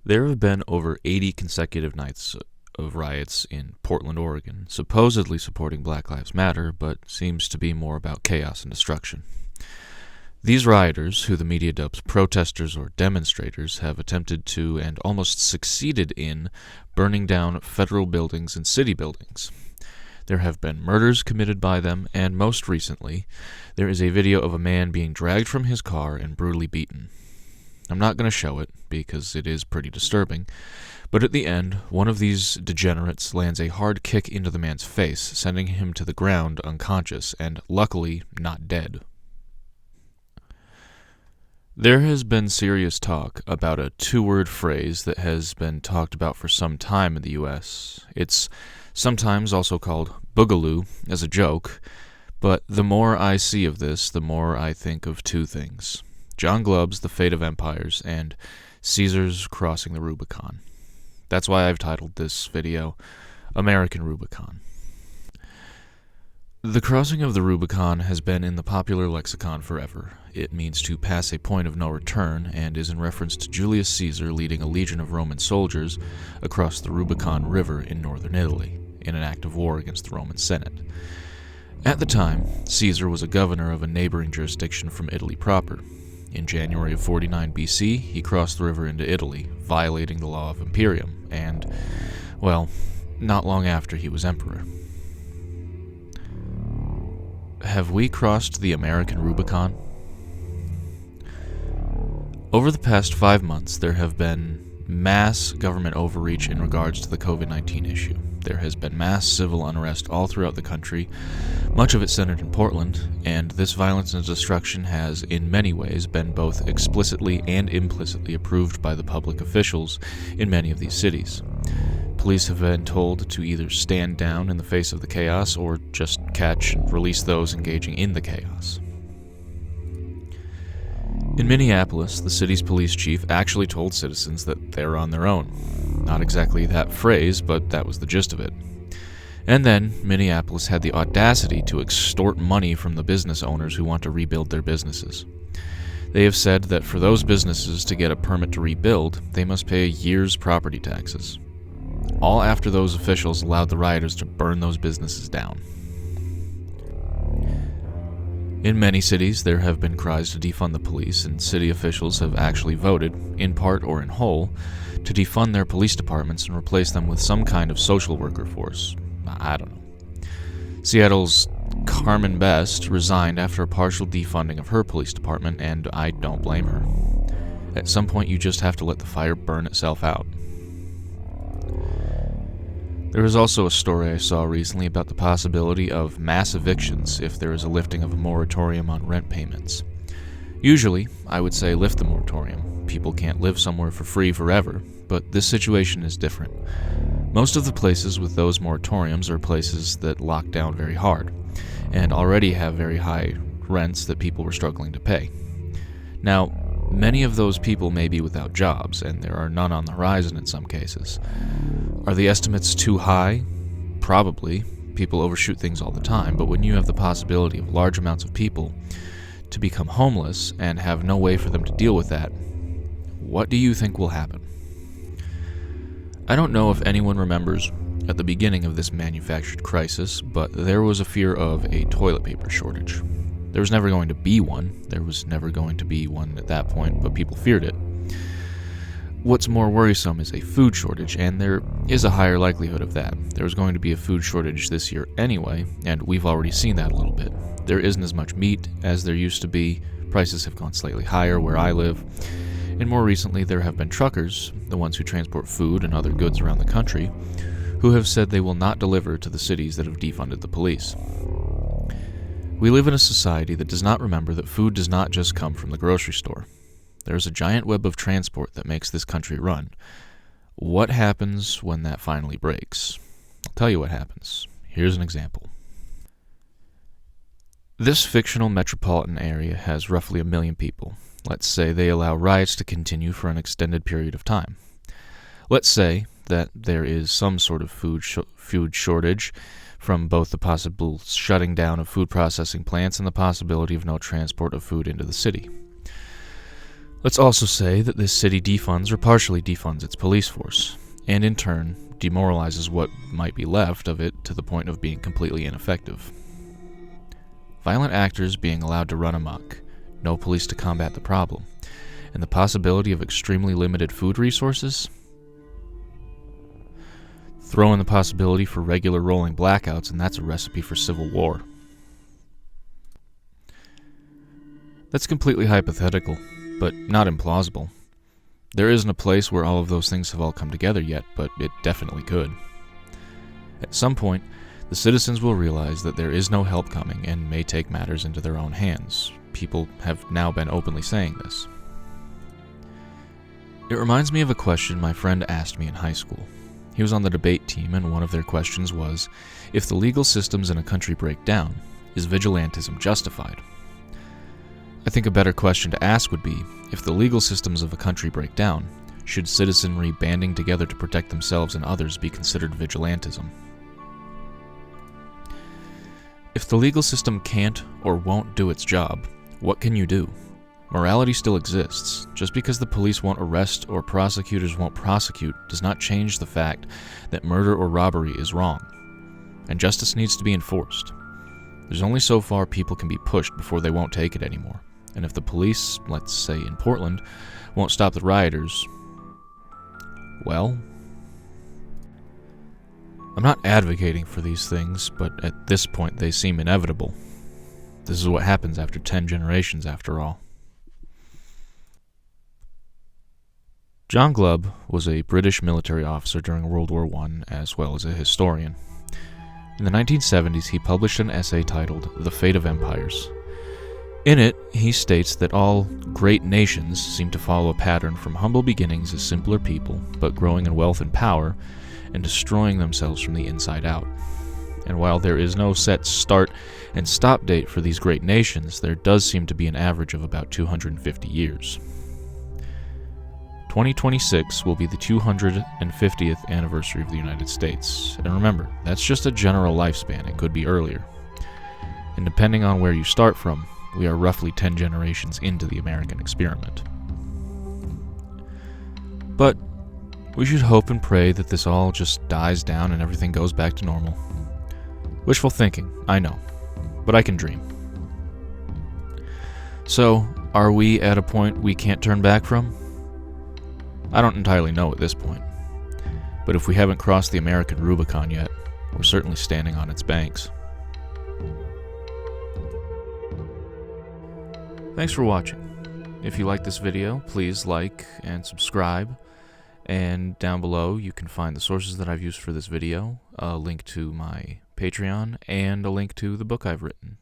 There have been over 80 consecutive nights of riots in Portland, Oregon, supposedly supporting Black Lives Matter, but seems to be more about chaos and destruction. These rioters, who the media dubs protesters or demonstrators, have attempted to and almost succeeded in burning down federal buildings and city buildings. There have been murders committed by them, and most recently, there is a video of a man being dragged from his car and brutally beaten. I'm not going to show it, because it is pretty disturbing, but at the end, one of these degenerates lands a hard kick into the man's face, sending him to the ground unconscious, and luckily not dead. There has been serious talk about a two-word phrase that has been talked about for some time in the U.S. It's sometimes also called boogaloo as a joke, but the more I see of this, the more I think of two things: John Glubb's The Fate of Empires and Caesar's Crossing the Rubicon. That's why I've titled this video American Rubicon. The crossing of the Rubicon has been in the popular lexicon forever. It means to pass a point of no return, and is in reference to Julius Caesar leading a legion of Roman soldiers across the Rubicon River in northern Italy, in an act of war against the Roman Senate. At the time, Caesar was a governor of a neighboring jurisdiction from Italy proper. In January of 49 BC, he crossed the river into Italy, violating the law of Imperium, and, well, not long after he was emperor. Have we crossed the American Rubicon? Over the past 5 months, there have been mass government overreach in regards to the COVID-19 issue. There has been mass civil unrest all throughout the country, much of it centered in Portland, and this violence and destruction has, in many ways, been both explicitly and implicitly approved by the public officials in many of these cities. Police have been told to either stand down in the face of the chaos or just catch and release those engaging in the chaos. In Minneapolis, the city's police chief actually told citizens that they're on their own. Not exactly that phrase, but that was the gist of it. And then, Minneapolis had the audacity to extort money from the business owners who want to rebuild their businesses. They have said that for those businesses to get a permit to rebuild, they must pay a year's property taxes. All after those officials allowed the rioters to burn those businesses down. In many cities, there have been cries to defund the police, and city officials have actually voted, in part or in whole, to defund their police departments and replace them with some kind of social worker force. I don't know. Seattle's Carmen Best resigned after a partial defunding of her police department, and I don't blame her. At some point, you just have to let the fire burn itself out. There was also a story I saw recently about the possibility of mass evictions if there is a lifting of a moratorium on rent payments. Usually, I would say lift the moratorium. People can't live somewhere for free forever, but this situation is different. Most of the places with those moratoriums are places that lock down very hard, and already have very high rents that people were struggling to pay. Now, many of those people may be without jobs, and there are none on the horizon in some cases. Are the estimates too high? Probably. People overshoot things all the time, but when you have the possibility of large amounts of people to become homeless and have no way for them to deal with that, what do you think will happen? I don't know if anyone remembers at the beginning of this manufactured crisis, but there was a fear of a toilet paper shortage. There was never going to be one. There was never going to be one at that point, but people feared it. What's more worrisome is a food shortage, and there is a higher likelihood of that. There was going to be a food shortage this year anyway, and we've already seen that a little bit. There isn't as much meat as there used to be. Prices have gone slightly higher where I live. And more recently, there have been truckers, the ones who transport food and other goods around the country, who have said they will not deliver to the cities that have defunded the police. We live in a society that does not remember that food does not just come from the grocery store. There is a giant web of transport that makes this country run. What happens when that finally breaks? I'll tell you what happens. Here's an example. This fictional metropolitan area has roughly 1 million people. Let's say they allow riots to continue for an extended period of time. Let's say that there is some sort of food shortage from both the possible shutting down of food processing plants and the possibility of no transport of food into the city. Let's also say that this city defunds or partially defunds its police force, and in turn demoralizes what might be left of it to the point of being completely ineffective. Violent actors being allowed to run amok, no police to combat the problem, and the possibility of extremely limited food resources? Throw in the possibility for regular rolling blackouts, and that's a recipe for civil war. That's completely hypothetical, but not implausible. There isn't a place where all of those things have all come together yet, but it definitely could. At some point, the citizens will realize that there is no help coming and may take matters into their own hands. People have now been openly saying this. It reminds me of a question my friend asked me in high school. He was on the debate team, and one of their questions was, if the legal systems in a country break down, is vigilantism justified? I think a better question to ask would be, if the legal systems of a country break down, should citizenry banding together to protect themselves and others be considered vigilantism? If the legal system can't or won't do its job, what can you do? Morality still exists. Just because the police won't arrest or prosecutors won't prosecute does not change the fact that murder or robbery is wrong, and justice needs to be enforced. There's only so far people can be pushed before they won't take it anymore, and if the police, let's say in Portland, won't stop the rioters, well, I'm not advocating for these things, but at this point they seem inevitable. This is what happens after 10 generations, after all. John Glubb was a British military officer during World War I, as well as a historian. In the 1970s, he published an essay titled The Fate of Empires. In it, he states that all great nations seem to follow a pattern from humble beginnings as simpler people, but growing in wealth and power, and destroying themselves from the inside out. And while there is no set start and stop date for these great nations, there does seem to be an average of about 250 years. 2026 will be the 250th anniversary of the United States. And remember, that's just a general lifespan. It could be earlier. And depending on where you start from, we are roughly 10 generations into the American experiment. But we should hope and pray that this all just dies down and everything goes back to normal. Wishful thinking, I know, but I can dream. So, are we at a point we can't turn back from? I don't entirely know at this point, but if we haven't crossed the American Rubicon yet, we're certainly standing on its banks. Thanks for watching. If you like this video, please like and subscribe, and down below you can find the sources that I've used for this video, a link to my Patreon, and a link to the book I've written.